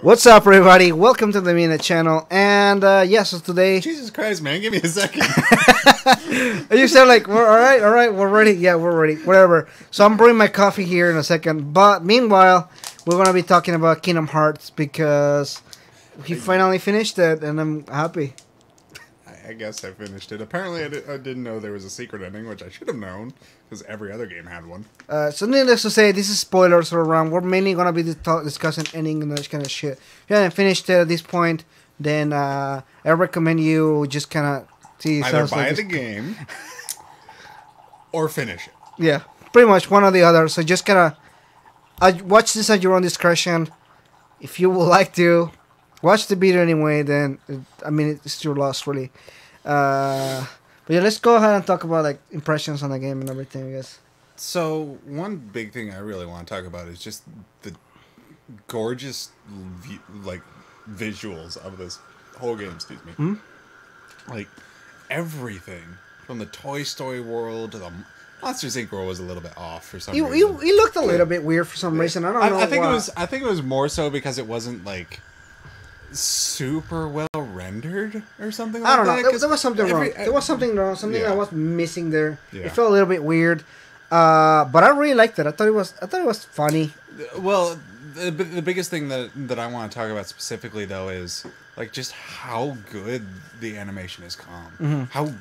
What's up, everybody? Welcome to the Mina channel. And yes, so today. Jesus Christ, man! Give me a second. You said like, we're all right, we're ready. Yeah, we're ready. Whatever. So I'm brewing my coffee here in a second. But meanwhile, we're gonna be talking about Kingdom Hearts because he finally finished it, and I'm happy. I guess I finished it. Apparently, I didn't know there was a secret ending, which I should have known because every other game had one. So needless to say, this is spoilers all around. We're mainly gonna be discussing ending and that kind of shit. If you haven't finished it at this point, then I recommend you just kind of see Either buy the game or finish it. Yeah, pretty much one or the other. So just kind of watch this at your own discretion. If you would like to watch the video anyway, then I mean it's your loss, really. But yeah, let's go ahead and talk about like impressions on the game and everything, I guess. So one big thing I really want to talk about is just the gorgeous visuals of this whole game. Excuse me. Mm-hmm. Like everything from the Toy Story world to the Monsters Inc. world was a little bit off for some reason. He looked a little bit weird for some reason. I don't know. I think why. I think it was more so because it wasn't like super well rendered or something like that. I don't know. There was something wrong. There was something wrong. Something that was missing there. Yeah. It felt a little bit weird. But I really liked it. I thought it was funny. Well, the biggest thing that I want to talk about specifically though is like just how good the animation has come. Mm-hmm. How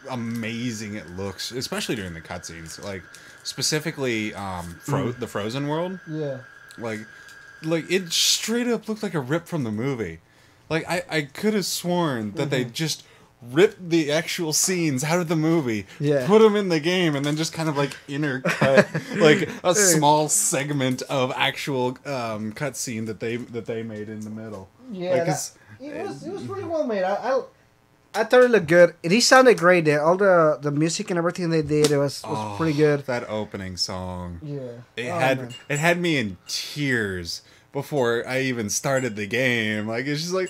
amazing it looks, especially during the cutscenes. Like specifically the Frozen world. Yeah. Like it straight up looked like a rip from the movie. Like, I could have sworn that they just ripped the actual scenes out of the movie, put them in the game, and then just kind of, like, intercut, like, a small segment of actual cutscene that they made in the middle. Yeah, like, it was pretty well made. I thought it looked good. It sounded great there. All the music and everything they did, it was pretty good. That opening song. Yeah. It had me in tears before I even started the game. Like, it's just like...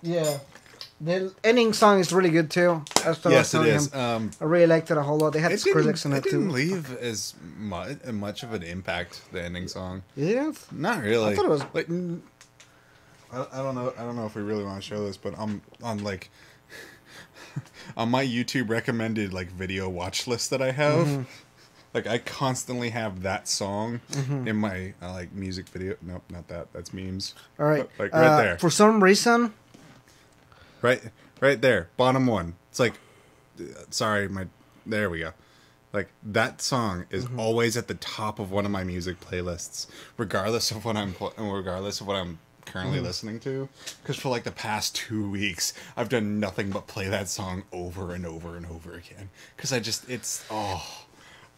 Yeah. The ending song is really good, too. Yes, it is. I really liked it a whole lot. They had Skrillex in it, too. It didn't leave as much of an impact, the ending song. Yeah? Not really. I thought it was... Like, I don't know if we really want to show this, but on like... on my YouTube recommended, like, video watch list that I have... Mm-hmm. Like, I constantly have that song in my, like, music video. Nope, not that. That's memes. All right. Like, right there. For some reason... Right there. Bottom one. It's like... Sorry, there we go. Like, that song is always at the top of one of my music playlists. Regardless of what I'm currently listening to. Because for, like, the past 2 weeks, I've done nothing but play that song over and over and over again. Because it's...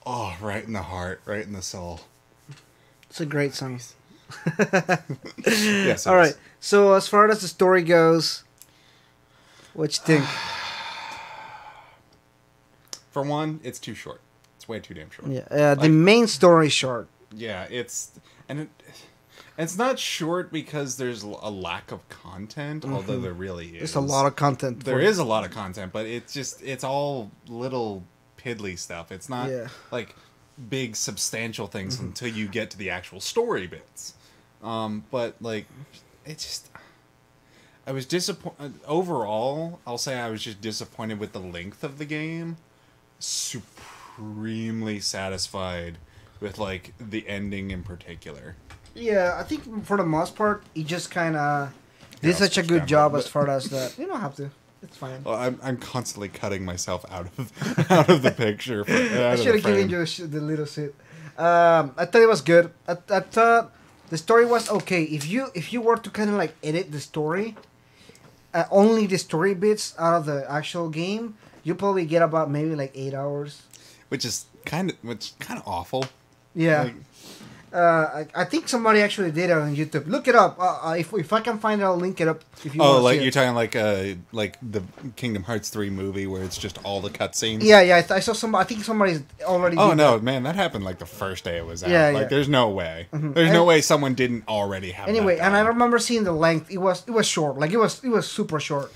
Oh, right in the heart, right in the soul. It's a great song. Yes. All right. So as far as the story goes, what you think? For one, it's too short. It's way too damn short. Yeah. The main story is short. Yeah, it's not short because there's a lack of content, although there really is. There's a lot of content. There is a lot of content, but it's all little piddly stuff. It's not like big substantial things until you get to the actual story bits. But like I was disappointed overall. I'll say I was just disappointed with the length of the game. Supremely satisfied with like the ending in particular. Yeah, I think for the most part he just kind of did such a good job as far as that. You don't have to. It's fine. Well, I'm constantly cutting myself out of the picture. I should have given you the little shit. I thought it was good. I thought the story was okay. If you were to kind of like edit the story, only the story bits out of the actual game, you probably get about maybe like 8 hours. Which is kind of awful. Yeah. Like, I think somebody actually did it on YouTube. Look it up. If I can find it, I'll link it up. If you want like you're talking like the Kingdom Hearts 3 movie where it's just all the cutscenes. Yeah. I saw some. I think somebody's already. Oh no, man, that happened like the first day it was out. Yeah, like there's no way. There's no way someone didn't already have. Anyway, that and I remember seeing the length. It was short. Like it was super short.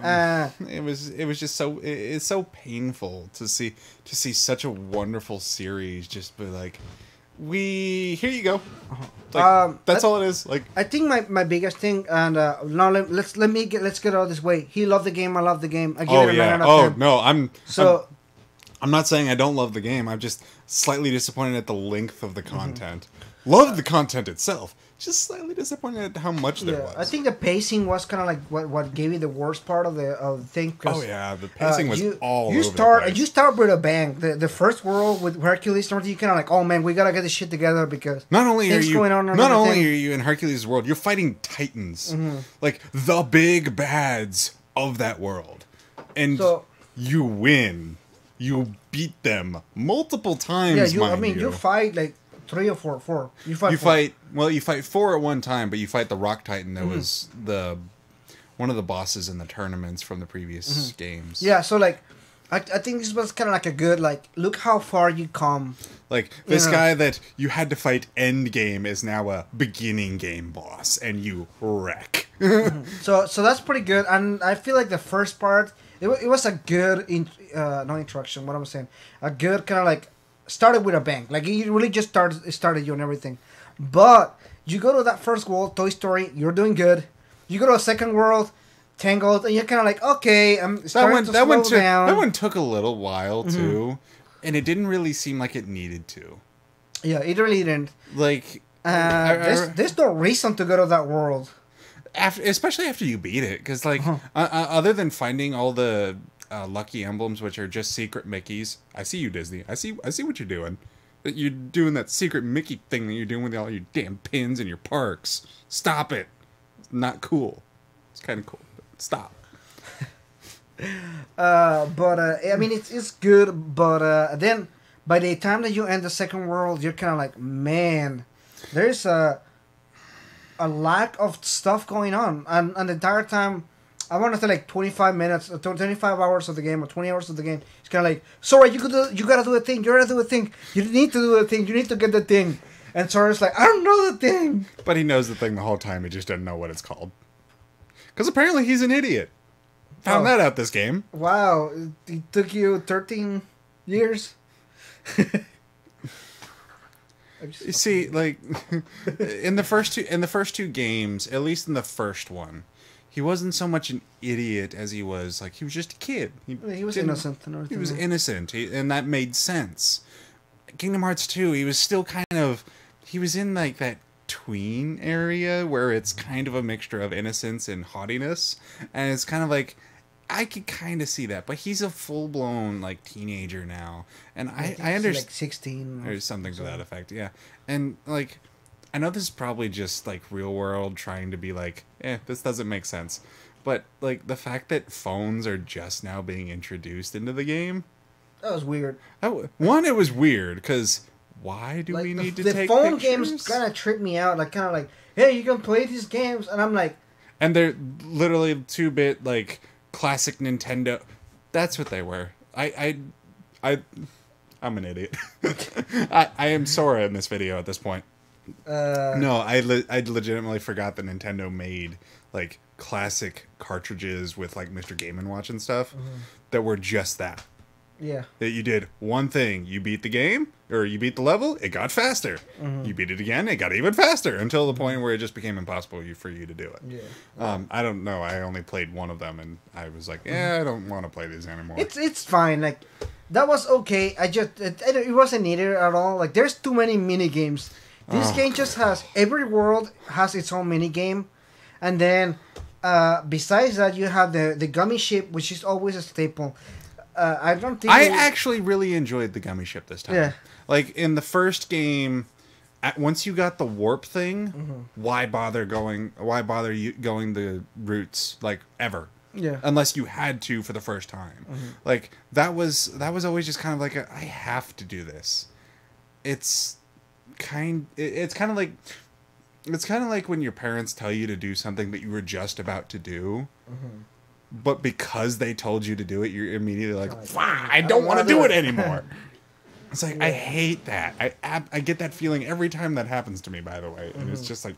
It was just so painful to see such a wonderful series just be like. here you go. Like, that's all it is. Like, I think my biggest thing, and now let's get out of this way. He loved the game. I love the game. I give it a 9 out of 10. No, So I'm not saying I don't love the game. I'm just slightly disappointed at the length of the content. Love the content itself. Just slightly disappointed at how much there was. I think the pacing was kind of like what gave you the worst part of the thing. Oh yeah, the pacing was all you over start the place. You start with a bang. The first world with Hercules, you kind of like, oh man, we gotta get this shit together because not only are you you in Hercules' world, you're fighting titans, like the big bads of that world, and you win. You beat them multiple times. Yeah, you fight like 3 or 4. You fight 4 at one time, but you fight the Rock Titan that was one of the bosses in the tournaments from the previous games. Yeah, so like I think this was kind of like a good like look how far you come. Like this guy that you had to fight end game is now a beginning game boss, and you wreck. So that's pretty good, and I feel like the first part it was a good no introduction. What I'm saying, a good kind of like started with a bang. Like it really just started you and everything. But you go to that first world, Toy Story, you're doing good. You go to a second world, Tangled, and you're kind of like, okay, I'm starting to slow down. That one took a little while too, and it didn't really seem like it needed to. Yeah, it really didn't. Like, there's no reason to go to that world. Especially after you beat it, because like, other than finding all the lucky emblems, which are just secret Mickeys. I see you, Disney. I see what you're doing. That you're doing that secret Mickey thing that you're doing with all your damn pins in your parks. Stop it. It's not cool. It's kind of cool. But stop. I mean, it's good, but then by the time that you end the second world, you're kind of like, man, there's a lack of stuff going on, and the entire time. I want to say like 25 minutes, 25 hours of the game, or 20 hours of the game. It's kind of like, Sora, you gotta do a thing. You gotta do a thing. You need to do a thing. You need to get the thing. And Sora's like, I don't know the thing. But he knows the thing the whole time. He just doesn't know what it's called. Because apparently he's an idiot. Found that out this game. Wow, it took you 13 years. You see, like in the first two games, at least in the first one. He wasn't so much an idiot as he was, like, he was just a kid. He was innocent. He was innocent, and that made sense. Kingdom Hearts 2, he was still kind of, he was in, like, that tween area where it's kind of a mixture of innocence and haughtiness, and it's kind of like, I could kind of see that, but he's a full-blown, like, teenager now, and I understand. Like 16. Or something to that effect, yeah. And, like, I know this is probably just, like, real world trying to be like, this doesn't make sense. But, like, the fact that phones are just now being introduced into the game. That was weird. One, it was weird, because why do we need to take pictures? The phone games kind of trip me out. Like, kind of like, hey, you can play these games. And I'm like... And they're literally 2-bit, like, classic Nintendo. That's what they were. I'm an idiot. I am Sora in this video at this point. No, I legitimately forgot that Nintendo made like classic cartridges with like Mr. Game & Watch and stuff that were just that. Yeah. That you did one thing, you beat the game or you beat the level, it got faster. You beat it again, it got even faster until the point where it just became impossible for you to do it. Yeah. I don't know. I only played one of them and I was like, I don't want to play these anymore. It's fine. Like that was okay. It wasn't needed at all. Like there's too many mini games. This game just has, every world has its own mini game, and then besides that, you have the gummy ship, which is always a staple. I don't think I actually really enjoyed the gummy ship this time. Yeah. Like in the first game, once you got the warp thing, why bother going the routes like ever? Yeah. Unless you had to for the first time. Like that was always just kind of like I have to do this. It's kind of like when your parents tell you to do something that you were just about to do, but because they told you to do it, you're immediately like, I don't want to do it anymore. It's like, I hate that. I get that feeling every time that happens to me, by the way, and it's just like,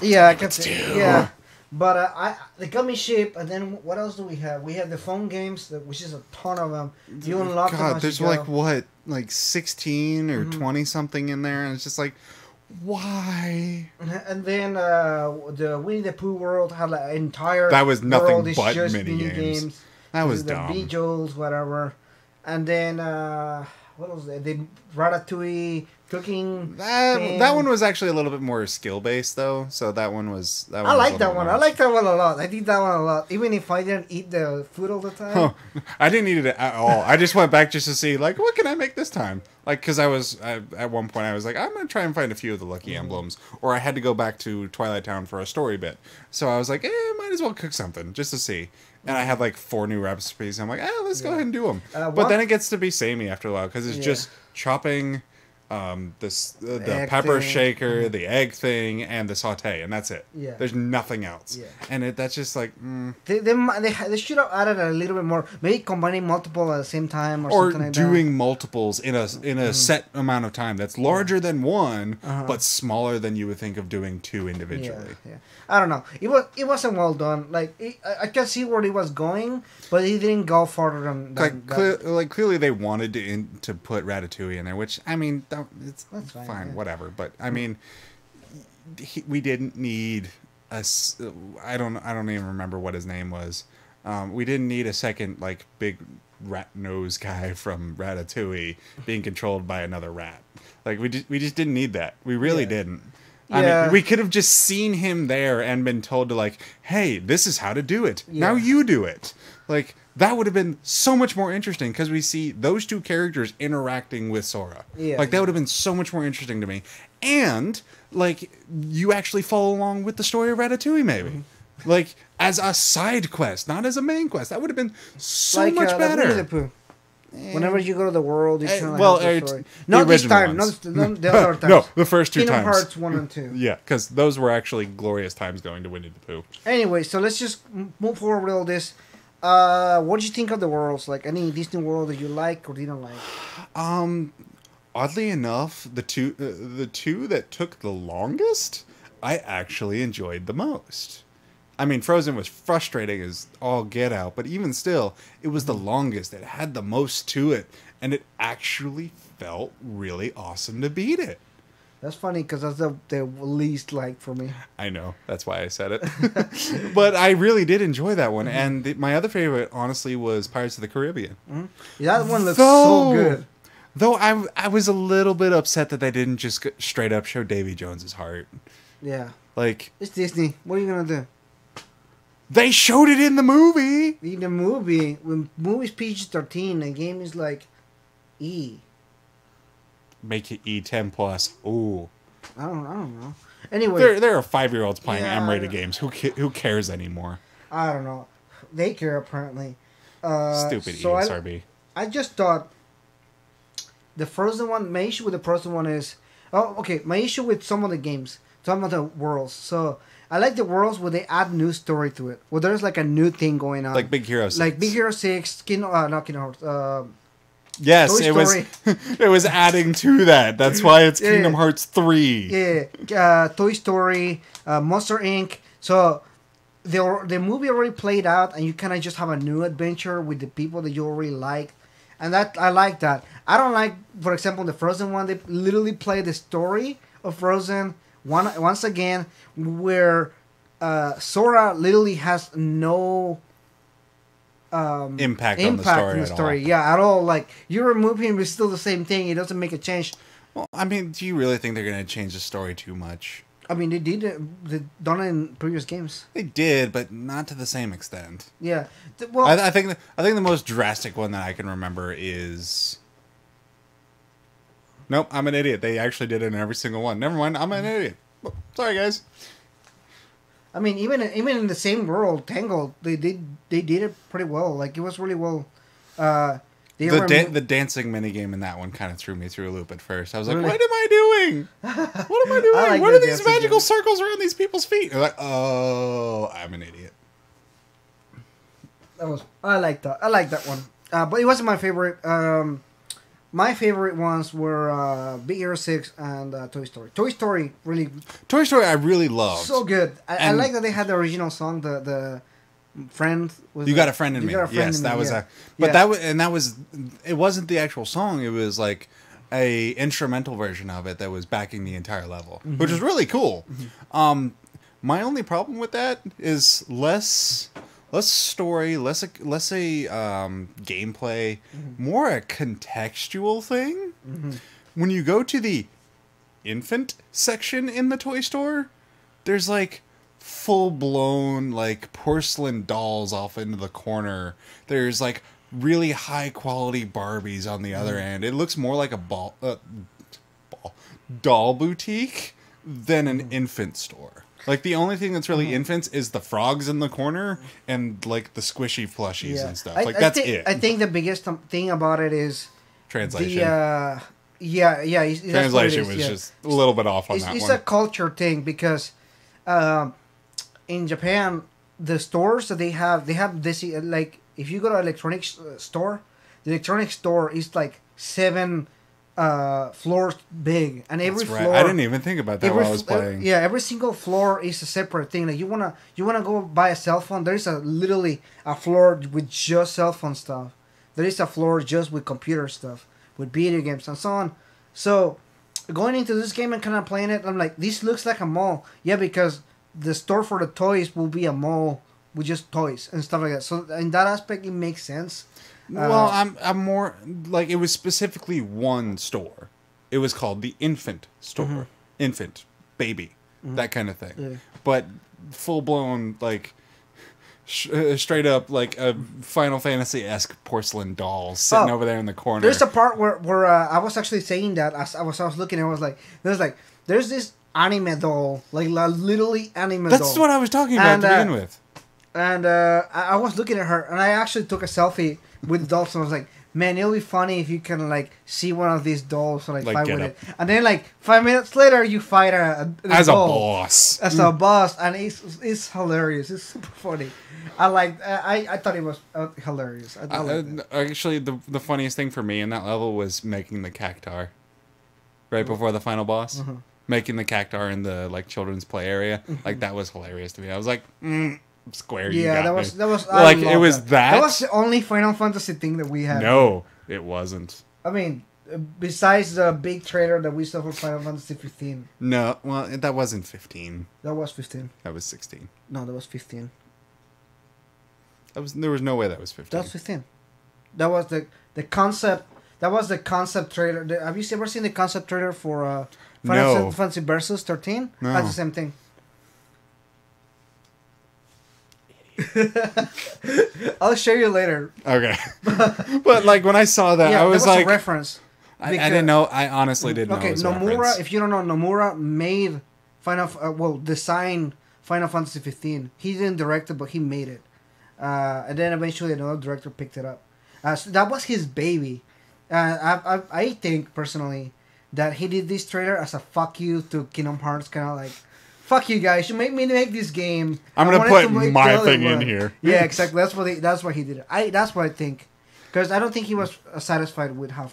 yeah, I can see. Yeah, But the gummy ship, and then what else do we have? We have the phone games, which is a ton of them. You unlock them God, as there's you go. like what, like 16 or 20 something in there, and it's just like, why? And then the Winnie the Pooh world had like an entire That was nothing world is but just mini games. That This was is the dumb. Beetles, whatever. And then what was it? The Ratatouille cooking. thing. That one was actually a little bit more skill based though, so that one was. I like that one. I like that one a lot. I did that one a lot. Even if I didn't eat the food all the time. Oh, I didn't eat it at all. I just went back just to see, like, what can I make this time? Like, because at one point I was like, I'm gonna try and find a few of the lucky emblems, or I had to go back to Twilight Town for a story bit. So I was like, might as well cook something just to see. And I had like 4 new recipes. I'm like, let's go ahead and do them. But then it gets to be samey after a while because it's just chopping. The egg pepper thing. shaker, the egg thing, and the saute, and that's it. Yeah. There's nothing else. Yeah. And that's just like, They should have added a little bit more. Maybe combining multiple at the same time or or something like doing multiples in a set amount of time that's larger than one, but smaller than you would think of doing 2 that. individually. Yeah. I don't know. It wasn't well done. Like I can see where he was going, but he didn't go farther than Like, that. clearly they wanted to put Ratatouille in there, which I mean, it's That's fine, fine, yeah. whatever. But I mean, we didn't need I don't even remember what his name was. We didn't need a second like big rat nose guy from Ratatouille being controlled by another rat. Like we just didn't need that. We really didn't. I Yeah. mean, we could have just seen him there and been told to like, hey, this is how to do it. Now Yeah. you do it. Like, that would have been so much more interesting because we see those 2 characters interacting with Sora. Yeah. Like, that would have been so much more interesting to me. And, like, you actually follow along with the story of Ratatouille, maybe. Mm-hmm. Like, as a side quest, not as a main quest. That would have been so like, much the Winnie better. the Pooh. Whenever you go to the world, you kind of well, have the it's story. the Not this original time. ones. Not the other times. No, the first 2 Kingdom times. Hearts 1 and 2. Yeah, because those were actually glorious times going to Winnie the Pooh. Anyway, so let's just move forward with all this. What did you think of the worlds? Like any Disney world that you like or didn't like? Oddly enough, the two that took the longest, I actually enjoyed the most. I mean, Frozen was frustrating as all get out, but even still, it was the longest. It had the most to it, and it actually felt really awesome to beat it. That's funny because that's the least like for me. I know, that's why I said it. But I really did enjoy that one, and my other favorite, honestly, was Pirates of the Caribbean. That one looks so good. Though I was a little bit upset that they didn't just straight up show Davy Jones's heart. Yeah, Like, it's Disney. What are you gonna do? they showed it in the movie. In the movie, when movie's PG-13, the game is like E. Make it E10 plus. Ooh, I don't know. Anyway, there are 5-year-olds playing Yeah, M-rated games. Who cares anymore? I don't know. They care apparently. Stupid so ESRB. I just thought the Frozen one. My issue with the Frozen one is, my issue with some of the games, some of the worlds. So I like the worlds where they add new story to it, where there's like a new thing going on, Like Big Hero 6. like Big Hero 6, not Kingdom Hearts. Yes, Toy it was. Story. It was adding to that. That's why it's Yeah. Kingdom Hearts 3. Yeah, Toy Story, Monster Inc. So the movie already played out, and you kind of just have a new adventure with the people that you already like, and that I like that. I don't like, for example, the Frozen one. They literally play the story of Frozen once again, where Sora literally has no Impact on the story in the at all. story. Yeah, at all. Like you remove him, it's still the same thing. It doesn't make a change. Well, I mean, do you really think they're going to change the story too much? I mean, they did it. They done it in previous games. They did, but not to the same extent. Yeah. Well, I think the most drastic one that I can remember is. Nope, I'm an idiot. They actually did it in every single one. Never mind, I'm an idiot. Sorry, guys. I mean, even in the same world, Tangled, they did it pretty well. Like it was really well. The dancing minigame in that one kind of threw me through a loop at first. I was like, Really? what am I doing? What am I doing? I like What the are these dancing magical game. circles around these people's feet? They're like, oh, I'm an idiot. I like that. I like that one. But it wasn't my favorite. my favorite ones were Big Hero 6 and Toy Story. Toy Story really Toy Story I really loved. so good. I And- like that they had the original song, the friend. Was You Got a Friend in Me. You Got a Friend Yes, in that Me, was yeah. but Yeah. that was it wasn't the actual song. It was like a instrumental version of it that was backing the entire level, Mm-hmm. which was really cool. My only problem with that is less story, less a gameplay, more a contextual thing. When you go to the infant section in the toy store, there's like full blown like porcelain dolls off into the corner. There's like really high quality Barbies on the other end. It looks more like a doll boutique than an infant store. Like the only thing that's really infants is the frogs in the corner and like the squishy plushies and stuff. Like that's it. I think the biggest thing about it is Translation. the that's what it Translation is, was yeah. just a little bit off on It's, that it's one. a culture thing because in Japan, the stores that they have this like if you go to an electronics store, the electronics store is like 7 floors big, and every That's right. floor I didn't even think about that while I was playing. yeah, every single floor is a separate thing. Like you wanna go buy a cell phone. There is literally a floor with just cell phone stuff. There is a floor just with computer stuff, with video games and so on. So going into this game and kind of playing it, I'm like, this looks like a mall. Yeah, because the store for the toys will be a mall with just toys and stuff like that. So in that aspect, it makes sense. Well, I'm more like it was specifically one store. It was called the infant store, infant, baby, that kind of thing. Yeah. But full blown like straight up like a Final Fantasy-esque porcelain doll sitting over there in the corner. There's a part where I was actually saying that as I was looking, I was like, there's this anime doll, like literally anime doll. That's what I was talking about And, to begin with. And I was looking at her, and I actually took a selfie with the dolls, and I was like, man, it'll be funny if you can, like, see one of these dolls and, like fight get with up. it. And then, like, 5 minutes later, you fight As a doll. boss. As a boss, and it's hilarious. It's super funny. I thought it was hilarious. I liked it. Actually, the funniest thing for me in that level was making the cactar. Right before the final boss. Making the cactar in the, like, children's play area. Like, that was hilarious to me. I was like, Square, you Yeah, got that was I like, it loved was that? That was the only Final Fantasy thing that we had. No, it wasn't. I mean, besides the big trailer that we saw for Final Fantasy 15. No, well, that wasn't 15. That was 15. That was 16. No, that was 15. There was no way that was 15. That was 15. That was the concept. That was the concept trailer. Have you ever seen the concept trailer for Final No. Fantasy Versus 13? No. That's the same thing. I'll show you later. Okay. But, like, when I saw that, Yeah, I was that was like... a reference. I didn't know. I honestly didn't know Okay, it was a Nomura. reference. If you don't know, Nomura made designed Final Fantasy 15. He didn't direct it, but he made it. And then eventually another director picked it up. So that was his baby. I think personally that he did this trailer as a fuck you to Kingdom Hearts, kind of like, fuck you guys, you make me make this game. I'm I gonna wanted put to make my the other thing in one." here. Yeah, exactly. That's why he did it. That's what I think, because I don't think he was satisfied with how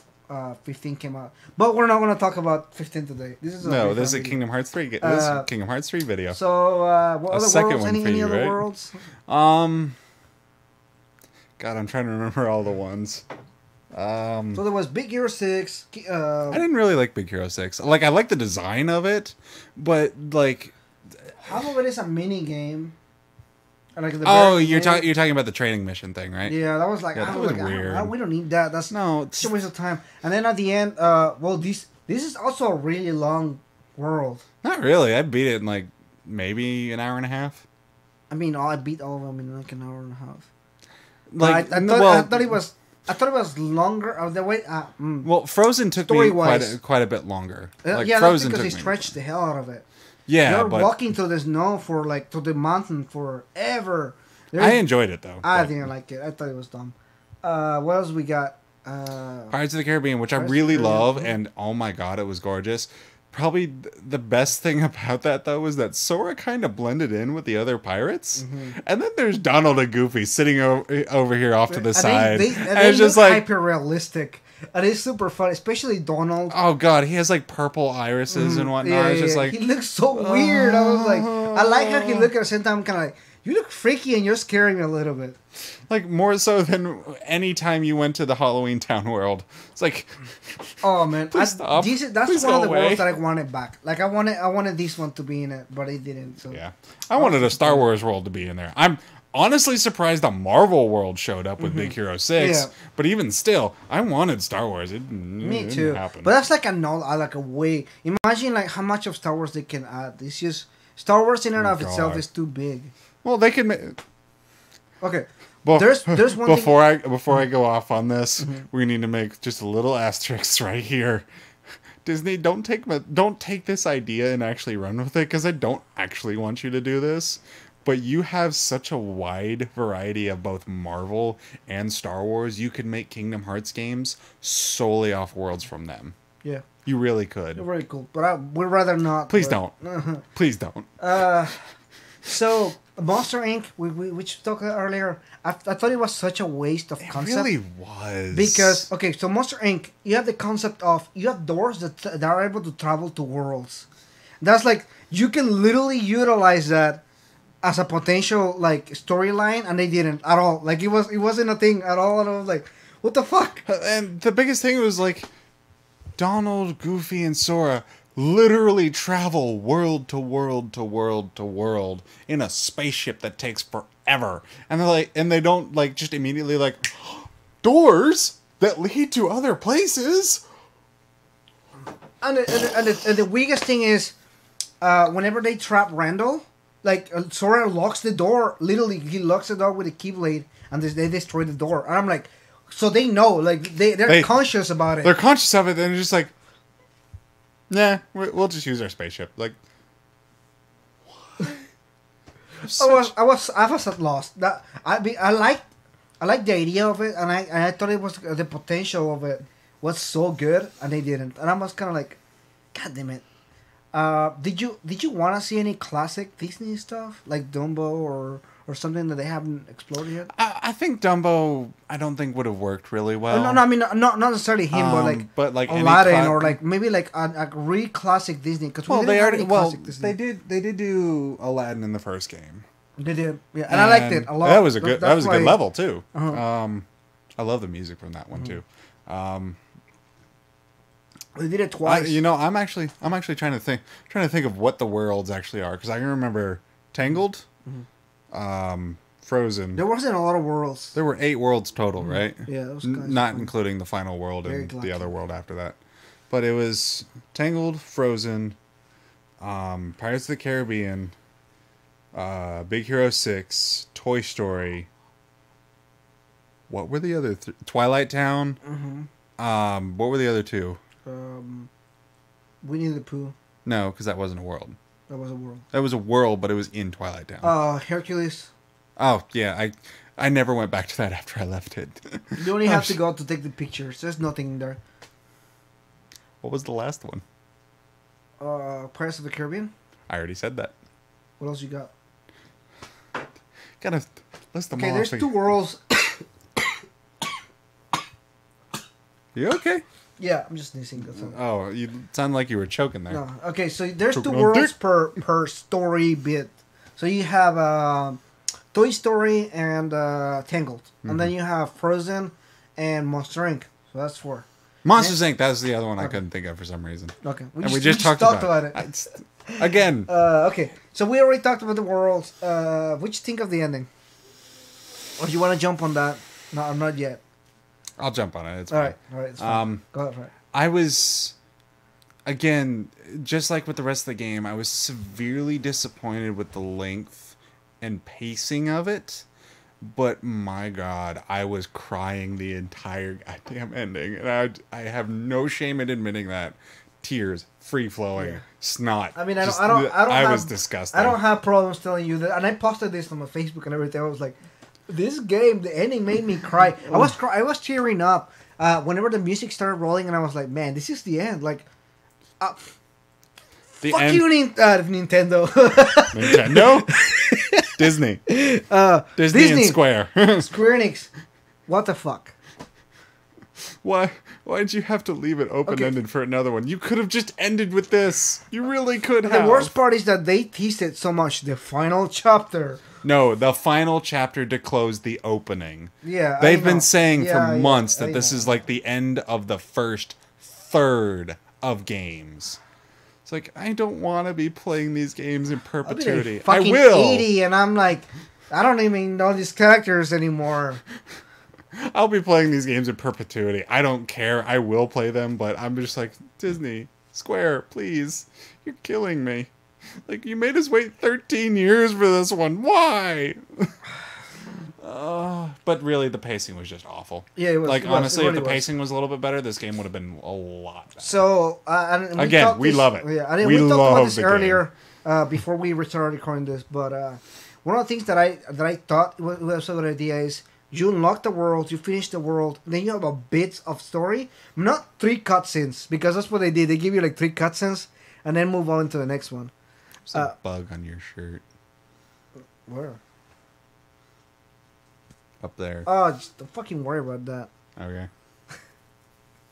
15 came out. But we're not gonna talk about 15 today. This is This is a Kingdom Hearts 3. This is a Kingdom Hearts 3 video. So what other second worlds? one for Any you, other right? worlds? God, I'm trying to remember all the ones. So there was Big Hero 6. I didn't really like Big Hero 6. Like, I like the design of it, but, like... Half of it is a mini game. Like the Oh, very you're beginning. talking about the training mission thing, right? Yeah, that was like, Yeah, I that was was like, weird. we don't need that. That's No, it's a waste of time. And then at the end, this is also a really long world. Not really. I beat it in, like, maybe an hour and a half. I mean, I beat all of them in like an hour and a half. Like, I thought it was. I thought it was longer. The way. Well, Frozen took me Story-wise. quite a bit longer. Like, yeah, Frozen that's because took they me- stretched the hell out of it. Yeah, You're but walking through the snow for like to the mountain forever. I enjoyed it though. I but- didn't like it. I thought it was dumb. What else we got? Pirates of the Caribbean, which I Pirates of really the Caribbean, love, mhm. and oh my god, it was gorgeous. Probably the best thing about that though was that Sora kind of blended in with the other pirates, Mm-hmm. and then there's Donald and Goofy sitting over here off to the And side, They and it's just look like hyper realistic. And it's super fun, especially Donald. Oh god, he has like purple irises and whatnot. It's just like he looks so weird. I was like, I like how he looked at the same time, kind of like, you look freaky and you're scaring me a little bit. like more so than any time you went to the Halloween Town world. It's like, oh man, stop. That's Please one go of the away. worlds that I wanted back. Like I wanted this one to be in it, but it didn't. So yeah, I wanted a Star Wars world to be in there. I'm honestly surprised the Marvel world showed up with Big Hero 6. Yeah. But even still, I wanted Star Wars. Me didn't too. happen. But that's like a way. Imagine like how much of Star Wars they can add. It's just Star Wars in and of itself God. is too big. well, they can. Okay. Well, There's one thing. before I go off on this, we need to make just a little asterisk right here. Disney, don't take this idea and actually run with it, because I don't actually want you to do this. But you have such a wide variety of both Marvel and Star Wars. You could make Kingdom Hearts games solely off worlds from them. Yeah, You really could. they're very cool. But we'd rather not. Please but- don't. Please don't. So Monster Inc., which we talked about earlier, I thought it was such a waste of It concept. really was. Because okay, so Monster Inc., you have the concept of you have doors that are able to travel to worlds. That's like you can literally utilize that as a potential like storyline, and they didn't at all. Like it wasn't a thing at all, and I was like, what the fuck? And the biggest thing was like Donald, Goofy, and Sora literally travel world to world to world to world in a spaceship that takes forever. And they're like, and they don't like just immediately like doors that lead to other places. And the biggest thing is, whenever they trap Randall, like Sora locks the door. Literally, he locks the door with a keyblade, and they destroy the door. And I'm like, so they know, like they're conscious about it. They're conscious of it, and they're just like, nah, we'll just use our spaceship. Like, I was at loss. That I like the idea of it, and I thought it was the potential of it was so good, and they didn't. And I was kind of like, God damn it. Did you want to see any classic Disney stuff like Dumbo or something that they haven't explored yet? I think Dumbo, I don't think would have worked really well. No, I mean not necessarily him, but like any Aladdin or like maybe like a really classic Disney. Because they did do Aladdin in the first game. They did, yeah, and I liked it a lot. That was a good level too. Uh-huh. I love the music from that one too. They did it twice. I'm actually trying to think of what the worlds actually are, because I can remember Tangled, Frozen. There wasn't a lot of worlds. There were 8 worlds total, right? Yeah, that was not including the final world and the other world after that. But it was Tangled, Frozen, Pirates of the Caribbean, Big Hero 6, Toy Story. What were the other Twilight Town? Mm-hmm. What were the other 2? Winnie the Pooh. No, because that wasn't a world. That was a world. That was a world, but it was in Twilight Town. Hercules. Oh, yeah. I never went back to that after I left it. You only have to go to take the pictures. There's nothing there. What was the last one? Pirates of the Caribbean. I already said that. What else you got? Gotta list them all. Okay, there's 2 worlds. You okay? Yeah, I'm just sneezing. That's all. Oh, you sound like you were choking there. No. Okay, so there's Choking 2 on worlds dick. per story bit. So you have Toy Story and Tangled, and then you have Frozen and Monster Inc. So that's 4. Monsters Inc. That's the other one I couldn't think of for some reason. Okay, We just talked about it. Again. Okay, so we already talked about the worlds. What you think of the ending? Or do you want to jump on that? No, I'm not yet. I'll jump on it. It's All fine. right, it's fine. Go ahead. Right. I was, again, just like with the rest of the game, I was severely disappointed with the length and pacing of it. But my God, I was crying the entire goddamn ending. And I have no shame in admitting that. Tears, free flowing, snot. I mean, I was disgusted. I don't have problems telling you that. And I posted this on my Facebook and everything. I was like, this game, the ending made me cry. I was tearing up whenever the music started rolling, and I was like, man, this is the end. Like, fuck you, Nintendo. Nintendo? Disney. Disney and Square. Square Enix. What the fuck? Why'd you have to leave it open-ended for another one? You could have just ended with this. You really could have. The worst part is that they teased it so much. The final chapter. No, the final chapter to close the opening. Yeah, They've been saying for Yeah, months I that this know. is like the end of the first third of games. It's like, I don't want to be playing these games in I'll be like perpetuity. I fucking will. 80, and I'm like, I don't even know these characters anymore. I'll be playing these games in perpetuity. I don't care. I will play them, but I'm just like, Disney, Square, please. You're killing me. Like, you made us wait 13 years for this one. Why? But really, the pacing was just awful. Yeah, it was. Like, it was, honestly, it if really the was. pacing was a little bit better, this game would have been a lot better. So, and Again, talked we love it. Yeah, and We we talked love about this the game. earlier before we started recording this. But one of the things that I thought was a good idea is you unlock the world, you finish the world, then you have a bit of story, not 3 cutscenes, because that's what they did. They give you like 3 cutscenes and then move on to the next one. There's a bug on your shirt. Where? Up there. Oh, just don't fucking worry about that. Okay.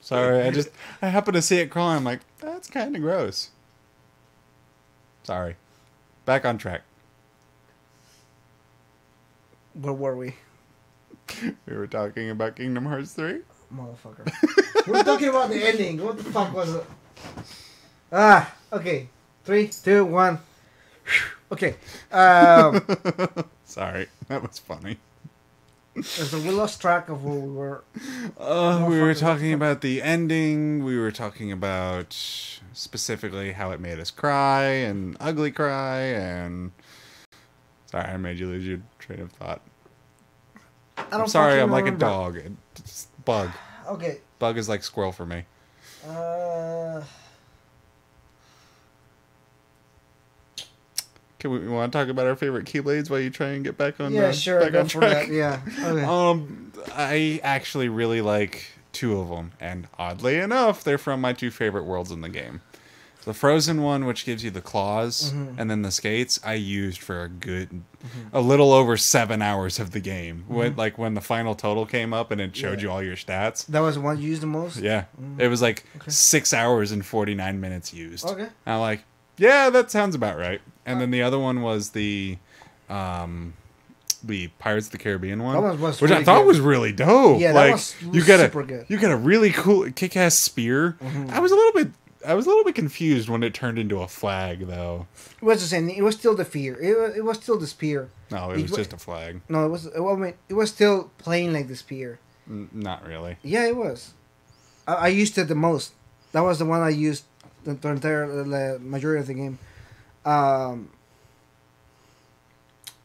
Sorry, I happened to see it crawling. I'm like, that's kind of gross. Sorry. Back on track. Where were we? We were talking about Kingdom Hearts 3. Motherfucker. We're talking about the ending. What the fuck was it? Okay. 3, 2, 1. Okay. Sorry, that was funny. So we lost track of where we were. We were talking about the ending. We were talking about specifically how it made us cry and ugly cry. And sorry, I made you lose your train of thought. I'm sorry, fucking I'm like a remember. dog. It's bug. Okay. Bug is like squirrel for me. Can we want to talk about our favorite Keyblades while you try and get back on? Yeah, sure. Back Go on for track? that. Yeah. Okay. I actually really like 2 of them, and oddly enough, they're from my 2 favorite worlds in the game. The Frozen one, which gives you the claws, and then the skates, I used for a little over 7 hours of the game. When the final total came up and it showed you all your stats. That was the one you used the most? Yeah, it was like 6 hours and 49 minutes used. Okay. And I'm like, yeah, that sounds about right. And then the other one was the Pirates of the Caribbean one, That one was which I really thought good. was really dope. Yeah, that like, was you get super good. You get a really cool kick-ass spear. I was a little bit confused when it turned into a flag, though. It was the same. It was still the fear. It was still the spear. No, it was just a flag. No, it was. Well, I mean, it was still playing like the spear. Not really. Yeah, it was. I used it the most. That was the one I used the majority of the game. I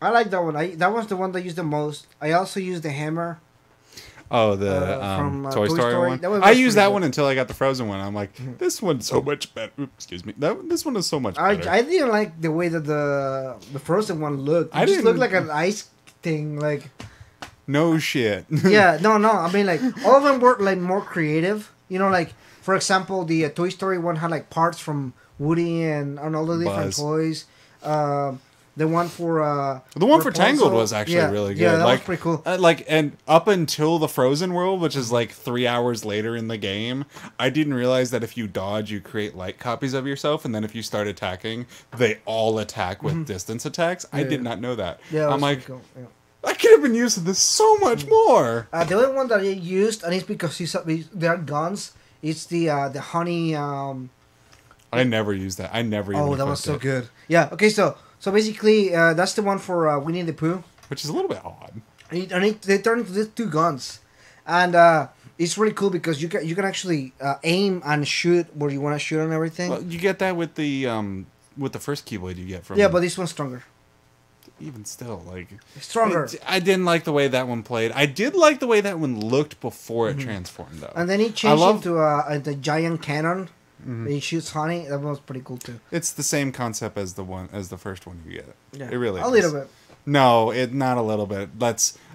like that one. That was the one that I used the most. I also used the hammer. Oh, the from, Toy Toy Story Story. one. That one I was used pretty that good. one until I got the Frozen one. I'm like, this one's so much better. Oops, excuse me. This one is so much better. I didn't like the way that the Frozen one looked. It just looked like an ice thing. Like No shit. yeah, no. I mean, like all of them were like more creative. You know, like for example, the Toy Story one had like parts from Woody and all the different Buzz. toys. The one for The one for Rapunzel, Tangled was actually really good. Yeah, that like, was pretty cool. And up until the Frozen world, which is like 3 hours later in the game, I didn't realize that if you dodge, you create light copies of yourself, and then if you start attacking, they all attack with distance attacks. I did not know that. Yeah, that I'm was like, pretty cool. Yeah. I could have been used to this so much more. The other one that I used, and it's because they are guns. It's the honey. I never used that. I never even Oh, that was equipped so it, good. Yeah. Okay. So basically, that's the one for Winnie the Pooh. which is a little bit odd. They turn into these 2 guns, and it's really cool because you can actually aim and shoot where you want to shoot and everything. Well, you get that with the first Keyblade you get from. Yeah, but this one's stronger. even still, like Stronger. I didn't like the way that one played. I did like the way that one looked before it transformed, though. And then he changed into the giant cannon. He shoots honey. That was pretty cool too. It's the same concept as the first one you get. Yeah, It really a is. little bit. No, not a little bit.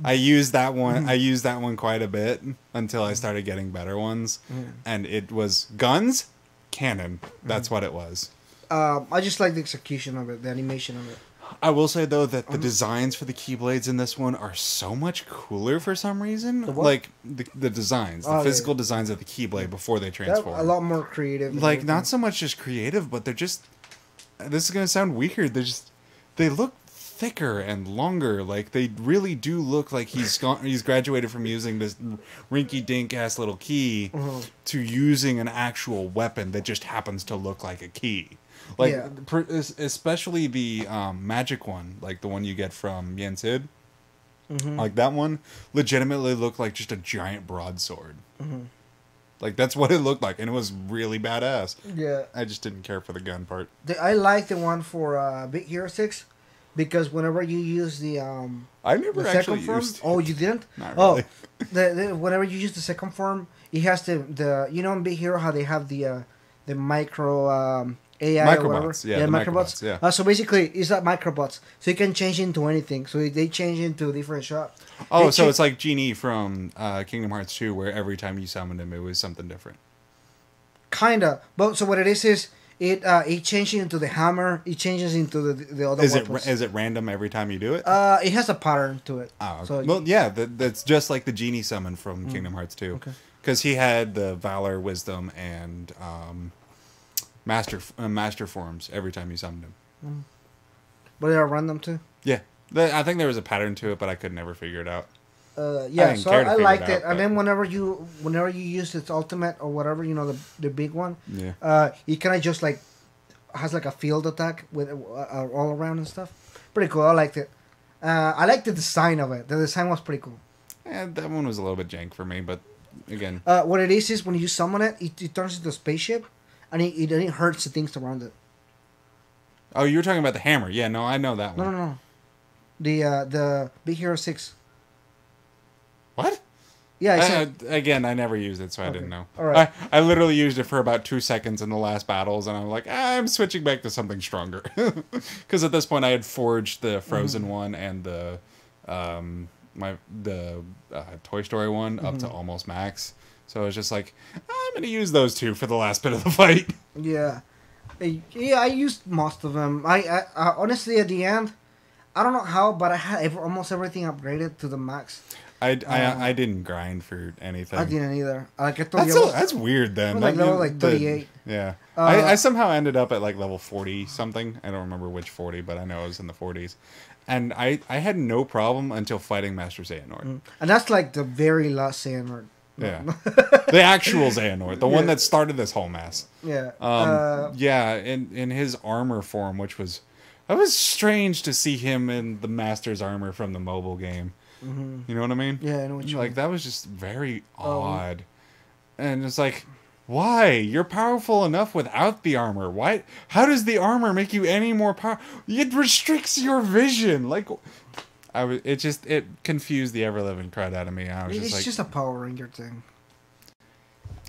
I used that one. I used that one quite a bit until I started getting better ones, and it was guns, cannon. That's what it was. I just like the execution of it, the animation of it. I will say though that the designs for the Keyblades in this one are so much cooler for some reason. what? Like the designs, the Oh, yeah, physical designs of the Keyblade before they They're transform. a lot more creative. and Like everything. not so much just creative, but they're just. This is gonna sound weird. They look thicker and longer. Like they really do look like he's graduated from using this rinky-dink ass little key to using an actual weapon that just happens to look like a key. Like Yeah. especially the magic one, like the one you get from Yen Sid. Mm-hmm. Like that one legitimately looked like just a giant broadsword. Like that's what it looked like, and it was really badass. Yeah. I just didn't care for the gun part. I like the one for Big Hero 6 because whenever you use the I never second actually form, used. oh, you didn't? Not really. Oh, whenever you use the second form, it has the you know in Big Hero how they have the micro AI or whatever. Microbots, yeah, the microbots, yeah. So basically, it's not microbots, so you can change into anything. So they change into different shots. Oh, They so cha- it's like Genie from Kingdom Hearts 2, where every time you summoned him, it was something different. Kinda, but so what it is it changes into the hammer. It changes into the other weapons. Is it random every time you do it? It has a pattern to it. Oh, okay. So Well, yeah, that's just like the Genie summon from Kingdom Hearts 2. Okay. Because he had the Valor, Wisdom, and Master forms every time you summoned him. but they are random too. Yeah. I think there was a pattern to it, but I could never figure it out. Yeah, didn't so care to I figure liked it it. out, And but- then whenever you use its ultimate or whatever, you know, the big one, Yeah. it kind of just like has like a field attack with all around and stuff. Pretty cool. I liked it. I liked the design of it. The design was pretty cool. And that one was a little bit jank for me, but again. What it is when you summon it, it turns into a spaceship, and it hurts the things around it. Oh, you were talking about the hammer. Yeah, no, I know that No, one. no, no. The Big Hero 6. What? Yeah, it's Again, I never used it, so I didn't know. All right. I literally used it for about 2 seconds in the last battles, and I'm like, I'm switching back to something stronger. Because at this point, I had forged the Frozen one and the Toy Story one up to almost max. So I was just like, I'm going to use those two for the last bit of the fight. Yeah, yeah. I used most of them. I honestly at the end, I don't know how, but I had almost everything upgraded to the max. I didn't grind for anything. I didn't either. Like I told you, That's weird then. I was like level like 38. Yeah. Uh, I somehow ended up at like level 40 something. I don't remember which 40, but I know it was in the 40s. And I had no problem until fighting Master Xehanort. and that's like the very last Xehanort. Yeah. The actual Xehanort. The one Yeah. that started this whole mess. Yeah. Yeah, in his armor form, which was... It was strange to see him in the Master's armor from the mobile game. You know what I mean? Yeah, I know what you Like, mean. that was just very odd. And it's like, why? You're powerful enough without the armor. Why? How does the armor make you any more power? It restricts your vision. Like, it confused the ever-living crud out of me. I was It's just like... just a Power Ranger thing.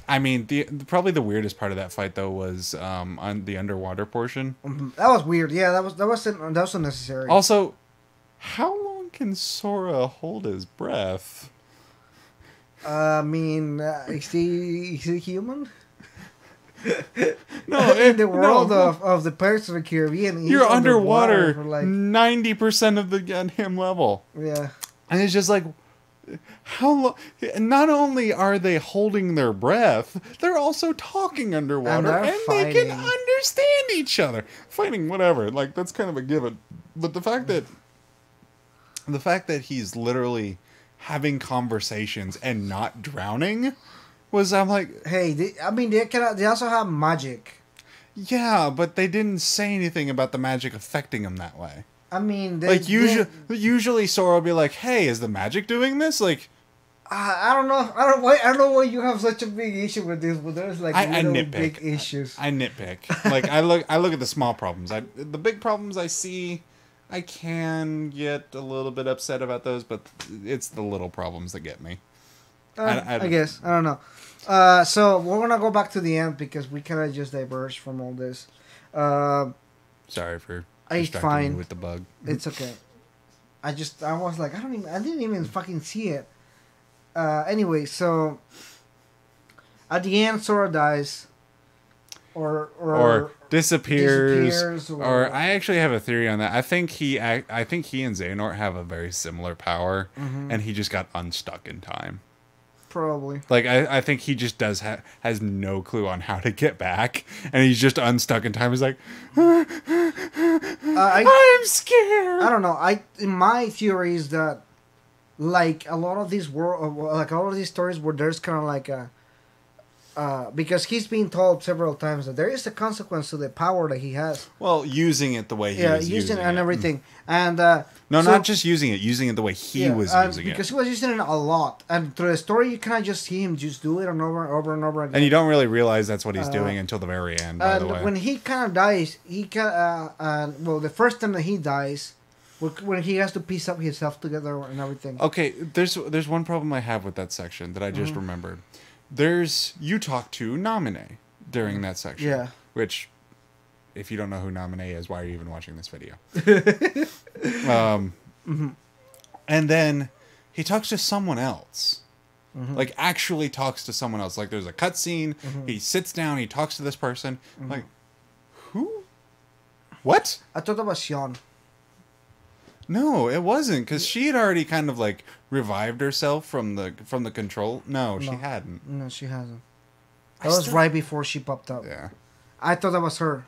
I mean, probably the weirdest part of that fight, though, was on the underwater portion. That was weird. Yeah, that was unnecessary. Also, how long can Sora hold his breath? I mean, is he human? No, In the world no. of the Pirates of the Caribbean, he's You're underwater for like 90% of the goddamn level. yeah. And it's just like, how long? Not only are they holding their breath, they're also talking underwater, And and they're they can fighting. understand each other. Fighting, whatever. Like, that's kind of a given. But the fact that he's literally having conversations and not drowning was, I'm like, Hey, they also have magic. yeah, but they didn't say anything about the magic affecting him that way. I mean, Like, usually Sora will be like, hey, is the magic doing this? Like, I don't know. I don't know why you have such a big issue with this, but there's like I little nitpick. big issues. I nitpick. Like, I look at the small problems. The big problems I see, I can get a little bit upset about those, but it's the little problems that get me. I guess I don't know. So we're gonna go back to the end because we kind of just diverged from all this. Sorry for It's distracting fine. you with the bug. It's okay. I was like, I didn't even fucking see it. Anyway, so at the end, Sora dies. or disappears, or I actually have a theory on that. I think he and Xehanort have a very similar power, and he just got unstuck in time. probably. Like I think he just has no clue on how to get back, and he's just unstuck in time. He's like, I'm scared. I don't know. My theory is that like a lot of these stories where there's kind of like a because he's been told several times that there is a consequence to the power that he has. Well, using it the way he was using it and everything, and not just using it the way he was using because it. he was using it a lot, and through the story you kind of just see him just do it over and over again. And you don't really realize that's what he's doing until the very end. By the way, when he kind of dies, the first time that he dies, when he has to piece up himself together and everything. Okay, there's one problem I have with that section that I just remembered. You talk to Naminé during that section. Yeah. Which, if you don't know who Naminé is, why are you even watching this video? And then he talks to someone else. Like, actually talks to someone else. Like, there's a cutscene. He sits down. He talks to this person. Like, who? What? I thought that was Xion. No, it wasn't, because she had already kind of like revived herself from the control. No, she hadn't. No, she hasn't. That was right before she popped up. Yeah, I thought that was her.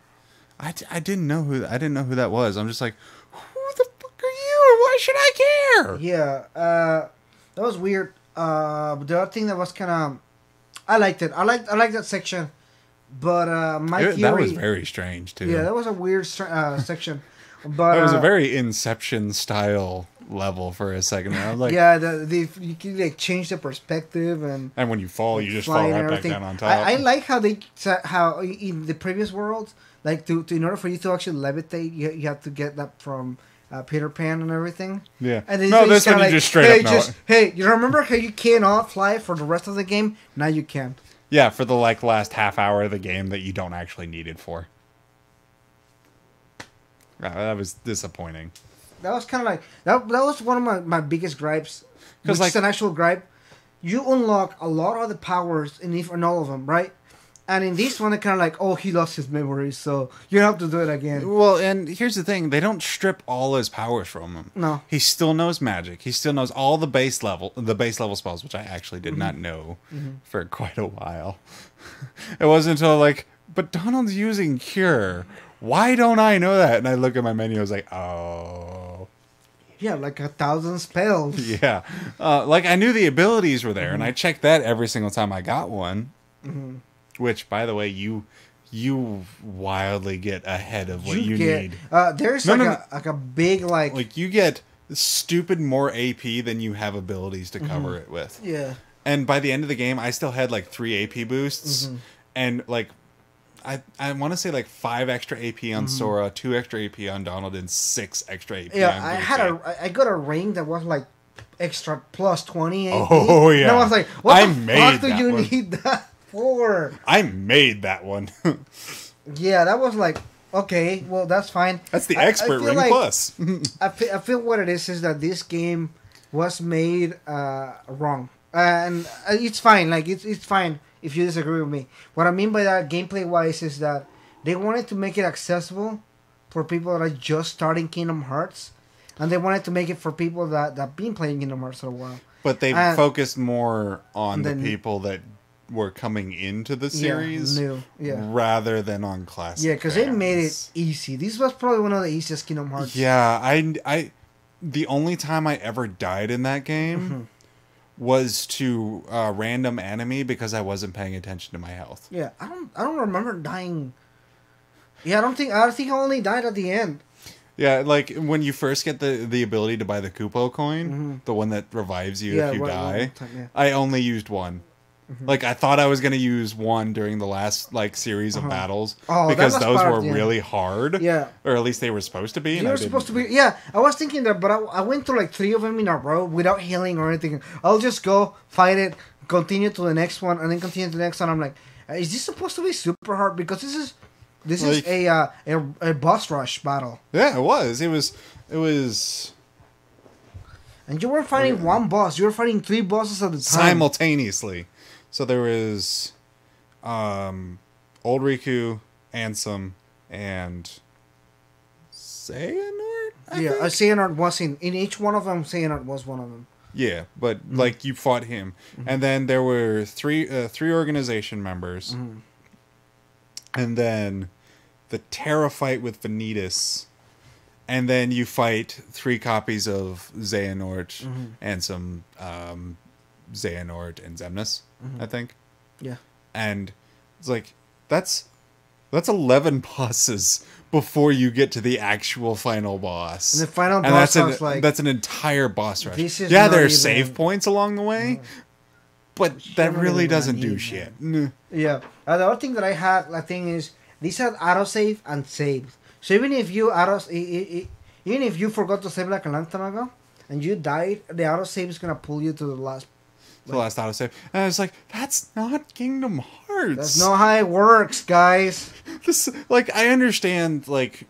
I didn't know who that was. I'm just like, who the fuck are you? Why should I care? Yeah, that was weird. But the other thing that was kind of, I liked it. I liked that section, but my theory that was very strange too. Yeah, that was a weird section. But that was a very Inception style level for a second. I was like, yeah, you can like change the perspective and when you fall, you just fall right back down on top. I like how in the previous world, like in order for you to actually levitate, you have to get that from Peter Pan and everything. Yeah. And then no, this one you just straight up know it. Hey, you remember how you cannot fly for the rest of the game? Now you can. Yeah, for the last half hour of the game that you don't actually need it for. That was disappointing. That was kind of like that was one of my biggest gripes. Because like, it's an actual gripe. You unlock a lot of the powers in all of them, right? And in this one, they're kind of like, oh, he lost his memories, so you have to do it again. Well, and here's the thing: they don't strip all his powers from him. No, he still knows magic. He still knows all the base level spells, which I actually did not know for quite a while. It wasn't until but Donald's using Cure. Why don't I know that? And I look at my menu, I was like, oh. Yeah, like 1,000 spells. Yeah. I knew the abilities were there, and I checked that every single time I got one. Which, by the way, you wildly get ahead of what you need. There's a big, you get stupid more AP than you have abilities to cover it with. Yeah. And by the end of the game, I still had, 3 AP boosts. And, I want to say 5 extra AP on Sora, 2 extra AP on Donald, and 6 extra AP on Goofy. I got a ring that was extra plus 20 AP. Oh yeah. And I was like, what the fuck do you need that for? I made that one. Yeah, that was okay, well that's fine. That's the expert ring plus. I feel what it is that this game was made wrong. And it's fine, it's fine. If you disagree with me, what I mean by that gameplay wise is that they wanted to make it accessible for people that are just starting Kingdom Hearts, and they wanted to make it for people that have been playing Kingdom Hearts for a while. But they focused more on the people that were coming into the series, rather than on classic. Yeah, because they made it easy. This was probably one of the easiest Kingdom Hearts. Yeah, I the only time I ever died in that game. Was to random enemy because I wasn't paying attention to my health. Yeah, I don't remember dying. Yeah, I think I only died at the end. Yeah, when you first get the ability to buy the Kupo coin, the one that revives you if you die. I only used one. I thought I was gonna use one during the last series of battles because those were really hard. Yeah, or at least they were supposed to be. They were supposed to be. Yeah, I was thinking that, but I went through 3 of them in a row without healing or anything. I'll just go fight it, continue to the next one, and then continue to the next one. I'm like, is this supposed to be super hard? Because this is a boss rush battle. Yeah, it was. It was. And you weren't fighting one boss. You were fighting 3 bosses at the time simultaneously. So there was Old Riku, Ansem, and Xehanort. Xehanort was in each one of them. Xehanort was one of them. Yeah, but like you fought him, and then there were three organization members, and then the Terra fight with Vanitas, and then you fight 3 copies of Xehanort and some Xehanort and Xemnas, I think. Yeah. And it's like that's 11 bosses before you get to the actual final boss. And the final boss sounds that's an entire boss rush. This is Yeah, not there are even- save points along the way, but that don't really even doesn't need do them. shit. Yeah. The other thing that I had, I think, is these had autosave and save. So even if you even if you forgot to save like a long time ago and you died, the autosave is gonna pull you to the last. The last autosave, and I was like, "That's not Kingdom Hearts." That's not how it works, guys. This, like, I understand, like,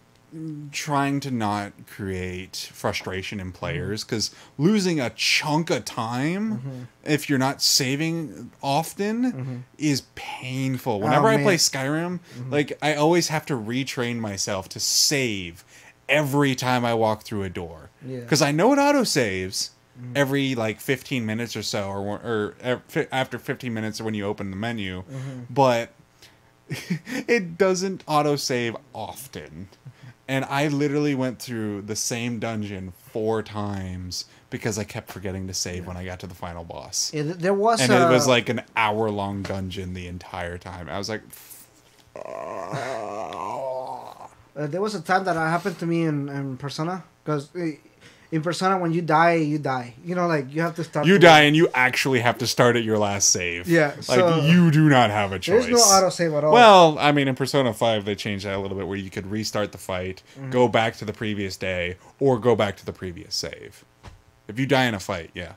trying to not create frustration in players, because losing a chunk of time if you're not saving often is painful. Whenever I man. play Skyrim, like, I always have to retrain myself to save every time I walk through a door. Yeah. Because I know it autosaves every, like, 15 minutes or so, or after 15 minutes when you open the menu, but it doesn't autosave often. And I literally went through the same dungeon 4 times because I kept forgetting to save when I got to the final boss. Yeah, there was And it was like an hour-long dungeon the entire time. I was like... there was a time that happened to me in Persona, because in Persona when you die, you die. You know, like you have to start. You die and you actually have to start at your last save. Yeah, Like, so you do not have a choice. There's no autosave at all. Well, I mean, in Persona 5, they changed that a little bit, where you could restart the fight, go back to the previous day, or go back to the previous save. If you die in a fight, yeah.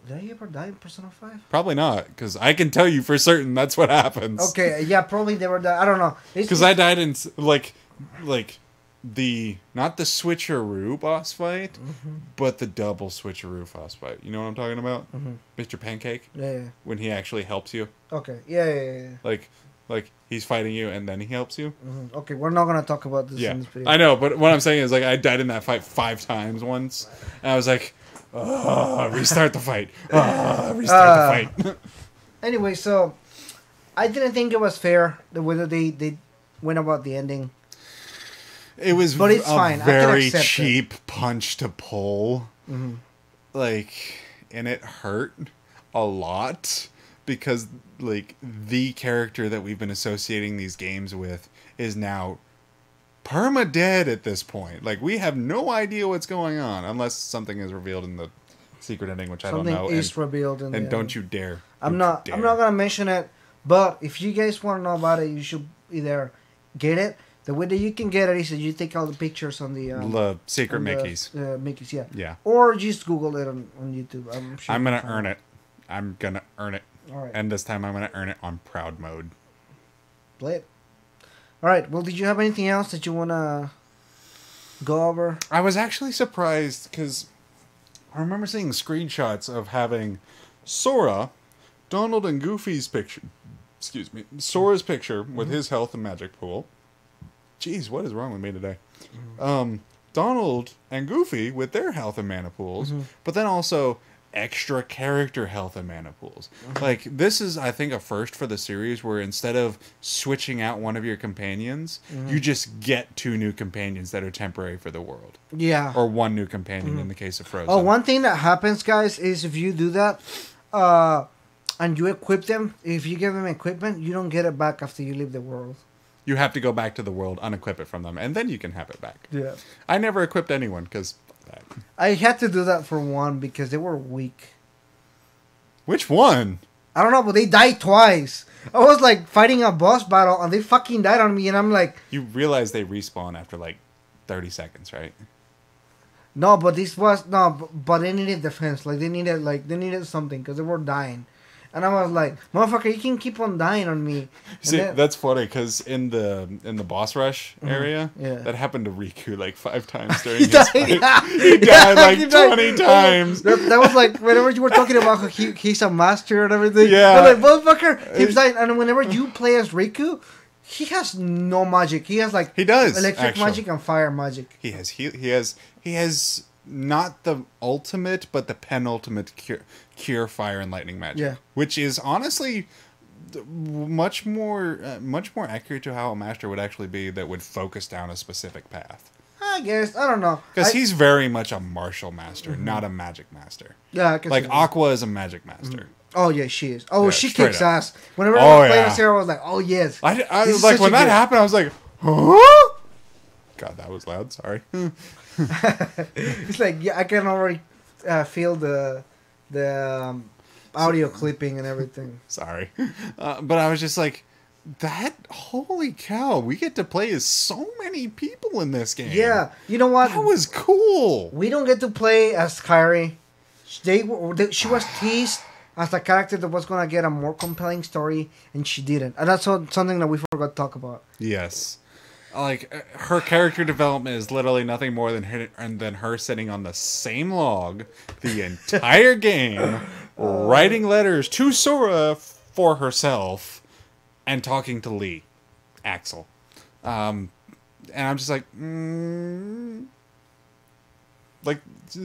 Did I ever die in Persona 5? Probably not, because I can tell you for certain that's what happens. Okay, yeah, probably they were. I don't know. Because I died in, like the, not the switcheroo boss fight, but the double switcheroo boss fight. You know what I'm talking about? Mr. Pancake? Yeah. When he actually helps you. Okay. Yeah. Like he's fighting you and then he helps you. Okay, we're not gonna talk about this Yeah, in this video. I know, but what I'm saying is, like, I died in that fight 5 times once, and I was like, restart the fight. Restart the fight. Anyway, so I didn't think it was fair the way that they went about the ending. It was But it's a fine. I can very accept it. cheap punch to pull. Like, and it hurt a lot because, like, the character that we've been associating these games with is now perma-dead at this point. Like, we have no idea what's going on unless something is revealed in the secret ending, which I don't know. Something is revealed in and the don't end. you dare. I'm Don't not you dare. gonna mention it, but if you guys want to know about it, you should either get it. The way that you can get it is that you take all the pictures on the The secret on the, Mickeys. Mickeys, yeah. Yeah. Or just Google it on YouTube. I'm sure. I'm you gonna can find earn it. I'm gonna earn it. All right. And this time I'm gonna earn it on proud mode. Play it. All right. Well, did you have anything else that you wanna go over? I was actually surprised because I remember seeing screenshots of having Sora, Donald, and Goofy's picture. Excuse me, Sora's picture with his health and magic pool. Jeez, what is wrong with me today? Donald and Goofy with their health and mana pools, but then also extra character health and mana pools. Like, this is, I think, a first for the series where instead of switching out one of your companions, you just get 2 new companions that are temporary for the world. Yeah. Or 1 new companion in the case of Frozen. Oh, one thing that happens, guys, is if you do that, and you equip them, if you give them equipment, you don't get it back after you leave the world. You have to go back to the world, unequip it from them, and then you can have it back. Yeah. I never equipped anyone, because... I had to do that for one because they were weak. Which one? I don't know, but they died twice. I was like fighting a boss battle and they fucking died on me, and I'm like, You realize they respawn after, like, 30 seconds, right? no, but this was no, but they needed defense. Like they needed something because they were dying, And I was like, motherfucker, you can keep on dying on me. See, then, that's funny because in the boss rush area, yeah. that happened to Riku like 5 times during he his died, fight. yeah. He died like he died. 20 times. That was like whenever you were talking about how he's a master and everything. Yeah. I'm like, motherfucker, keeps dying. And whenever you play as Riku, he has no magic. He has like He does, electric actually. magic and fire magic. He has not the ultimate, but the penultimate cure fire and lightning magic. Yeah. Which is honestly much more accurate to how a master would actually be that would focus down a specific path. I guess I don't know Because he's very much a martial master, not a magic master. yeah, I can Like see that. Aqua is a magic master. Oh yeah, she is. Oh, Yeah, she straight kicks up. ass. Whenever Oh, I was playing yeah. as Sarah, I was like, oh yes. I This is like such when a that good- happened, I was like, huh? God, that was loud. Sorry. It's like yeah, I can already feel the audio clipping and everything. Sorry. But I was just like, that, holy cow, we get to play as so many people in this game. Yeah, you know what? That was cool. We don't get to play as Kairi. She was teased as the character that was gonna get a more compelling story, and she didn't. And that's something that we forgot to talk about. Yes. Like, her character development is literally nothing more than her sitting on the same log the entire game, writing letters to Sora for herself, and talking to Lee, Axel. And I'm just like, like,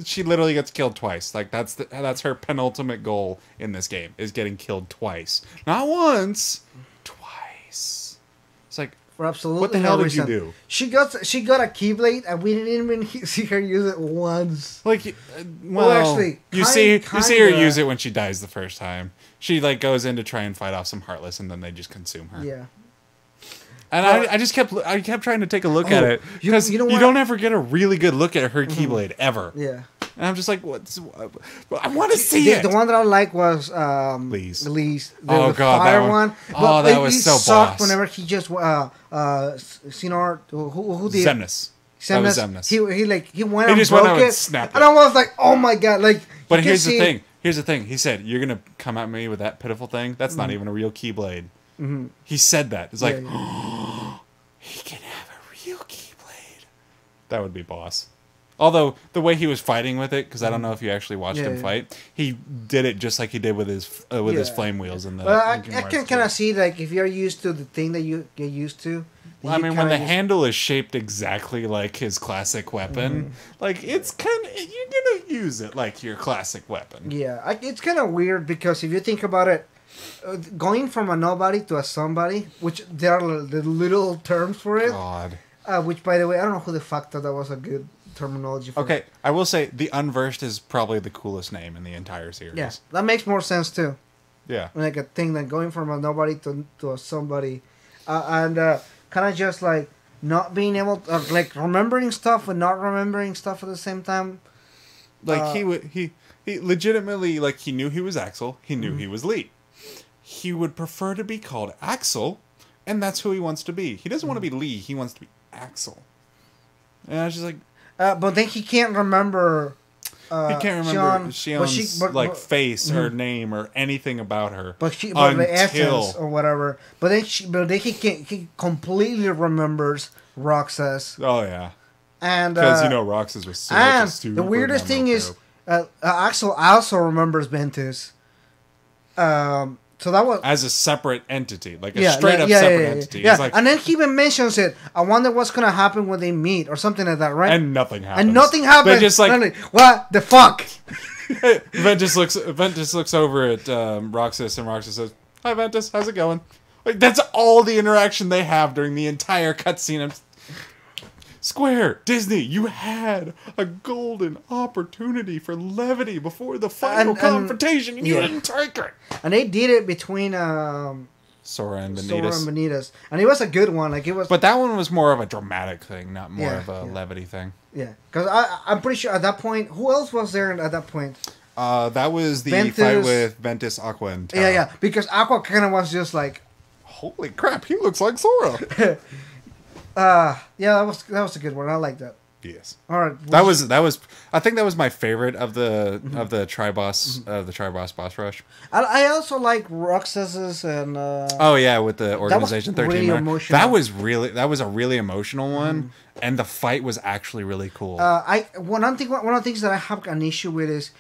she literally gets killed twice. Like, that's her penultimate goal in this game, is getting killed twice. Not once, twice. It's like, For absolutely what the no hell did reason. you do? She got a Keyblade, and we didn't even see her use it once. Like, Well, actually, you see her kinda. use it when she dies the first time. She like goes in to try and fight off some Heartless, and then they just consume her. Yeah. And I just kept trying to take a look at it you because know you what? don't ever get a really good look at her Keyblade ever. Yeah. And I'm just like, I want to see it. The one that I like was Lee's. Lee's. Oh, the God, fire that one- one. oh, that was it so sucked boss. whenever he just Sinor who did Zemnis. That was Zemnis. He went He and just went broke out and it, snapped and it. I was like, oh my god, like. But you can here's the see- thing. Here's the thing. He said, "You're gonna come at me with that pitiful thing. That's not even a real Keyblade." Mm-hmm. He said that. It's like, yeah. he can have a real Keyblade. That would be boss. Although the way he was fighting with it, because I don't know if you actually watched him Yeah. fight, he did it just like he did with his his Yeah. flame wheels in the. Well, I Kingdom can Hearts kind 2. of see like if you're used to the thing that you get used to. Well, I you mean, when kinda the just- handle is shaped exactly like his classic weapon, like it's kind of you're gonna use it like your classic weapon. Yeah, it's kind of weird because if you think about it, going from a nobody to a somebody, which there are the little terms for it. God. Which, by the way, I don't know who the fuck thought that was a good terminology for. Okay, I will say the Unversed is probably the coolest name in the entire series. Yeah, that makes more sense too. Yeah. Like a thing than going from a nobody to a somebody, and kind of just like not being able to, like remembering stuff and not remembering stuff at the same time. Like he legitimately, like, he knew he was Axel. He knew he was Lee. He would prefer to be called Axel, and that's who he wants to be. He doesn't want to be Lee. He wants to be Axel. And I was just like, But then he can't remember. he can't remember Xion, Xion's face or name or anything about her. But the until essence or whatever. But then he can't. He completely remembers Roxas. oh yeah, And because Roxas was such a and super the weirdest thing is memorable Axel also remembers Ventus. So that was as a separate entity, like a straight up yeah, separate yeah. entity. Yeah, He's like, and then he even mentions it. I wonder what's gonna happen when they meet or something like that, right? and nothing happens. And nothing happens. They just like Suddenly, what the fuck? Ventus looks over at Roxas, and Roxas says, "Hi, Ventus, how's it going?" Like, that's all the interaction they have during the entire cutscene. Square, Disney, you had a golden opportunity for levity before the final And- confrontation, and you yeah. didn't take it. And they did it between Sora and Sora Benitez. and Benitez, and it was a good one. Like it was, But that one was more of a dramatic thing, not more Yeah, of a yeah. levity thing. yeah. Because I'm pretty sure at that point, who else was there at that point? That was the Ventus. fight with Ventus, Aqua, and Terra. Yeah. Because Aqua kind of was just like, Holy crap, he looks like Sora. yeah, that was a good one. I like that. Yes. All right. That was I think that was my favorite of the tri-boss boss rush. I also like Roxas's and. Oh yeah, with the Organization was 13. really Right? emotional. That was a really emotional one, and the fight was actually really cool. One of the things that I have an issue with is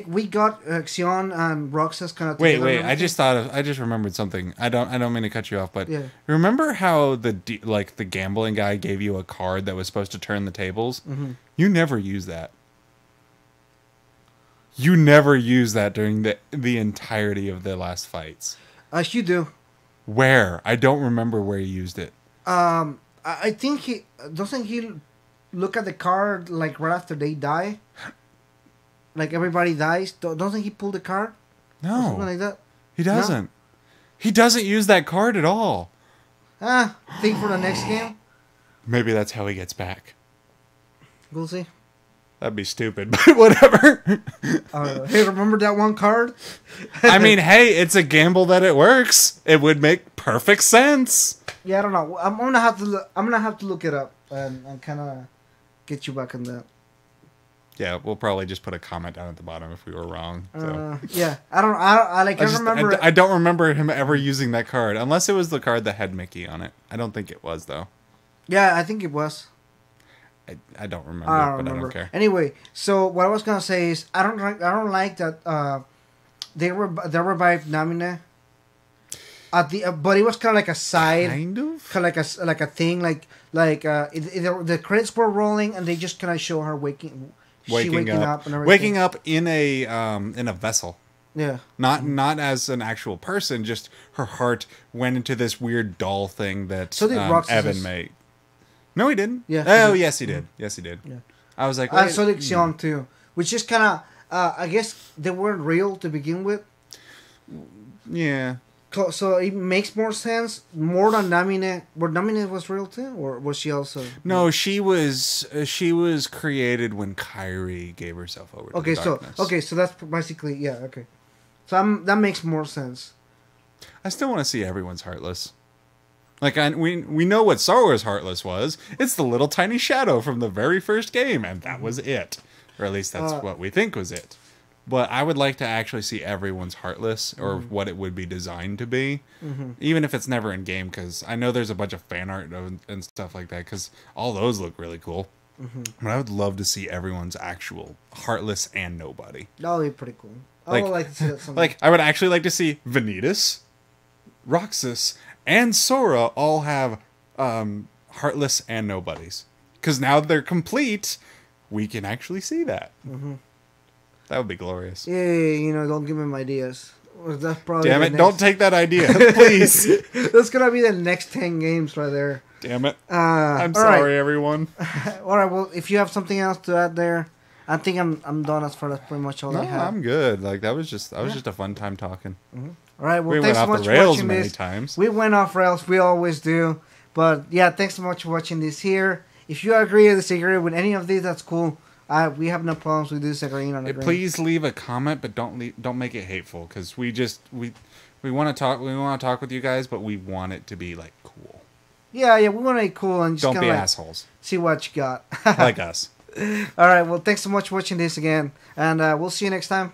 we got Xion and Roxas kind of. Wait! I just remembered something. I don't mean to cut you off, but Yeah. remember how the gambling guy gave you a card that was supposed to turn the tables? Mm-hmm. You never use that. You never use that during the entirety of the last fights. You do. Where? I don't remember where you used it. I think he doesn't he look at the card like right after they die. Like everybody dies. Doesn't he pull the card? Or something No, like that. he doesn't. He doesn't use that card at all. Think for the next game. Maybe that's how he gets back. We'll see. That'd be stupid, but whatever. Hey, remember that one card? I mean, hey, it's a gamble that it works. It would make perfect sense. Yeah, I don't know. I'm gonna have to look it up and kind of get you back on that. Yeah, we'll probably just put a comment down at the bottom if we were wrong. So. Yeah, I remember. I don't remember him ever using that card, unless it was the card that had Mickey on it. I don't think it was though. Yeah, I think it was. I don't remember, I don't but remember. I don't care. Anyway, so what I was gonna say is I don't like that they revived Namine. But it was kind of like a side, Kind of. kind of like a thing, the credits were rolling and they just kind of show her waking up and everything. Waking up in a vessel. Yeah. Not as an actual person, just her heart went into this weird doll thing that So did Roxas. Evan made. No, he didn't. Yeah, Oh, he did. yes, he did. Yes, he did. Yeah. I was like, And wait, so did Xion too, which is kind of I guess they weren't real to begin with. yeah. So it makes more sense more than Namine. Where Namine was real too, or was she also? No, she was created when Kyrie gave herself over to the darkness. So that's basically okay. So that makes more sense. I still want to see everyone's Heartless. Like we know what Sora's Heartless was. It's the little tiny shadow from the very first game, and that was it, or at least that's what we think was it. But I would like to actually see everyone's Heartless, or what it would be designed to be, even if it's never in game. Because I know there's a bunch of fan art and stuff like that. Because all those look really cool. But I would love to see everyone's actual Heartless and Nobody. That would be pretty cool. I would like to see that someday. Like I would actually like to see Vanitas, Roxas, and Sora all have Heartless and Nobodies. Because now they're complete, we can actually see that. That would be glorious. Yeah, don't give him ideas. That's probably Damn it, don't take that idea, please. That's gonna be the next 10 games right there. Damn it. I'm sorry, everyone. Alright, well, if you have something else to add there, I think I'm done as far as pretty much all I have. I'm good. Like that was just a fun time talking. Alright, well, We thanks went so off much the for rails watching many this. times. We went off rails, we always do. But yeah, thanks so much for watching this here. If you agree or disagree with any of these, that's cool. We have no problems with disagreeing on agreeing. Please leave a comment, but don't make it hateful, because we want to talk. We want to talk with you guys, but we want it to be like cool. Yeah, we want to be cool and just Don't kind be of assholes see what you got. like us. All right, well, thanks so much for watching this again, and we'll see you next time.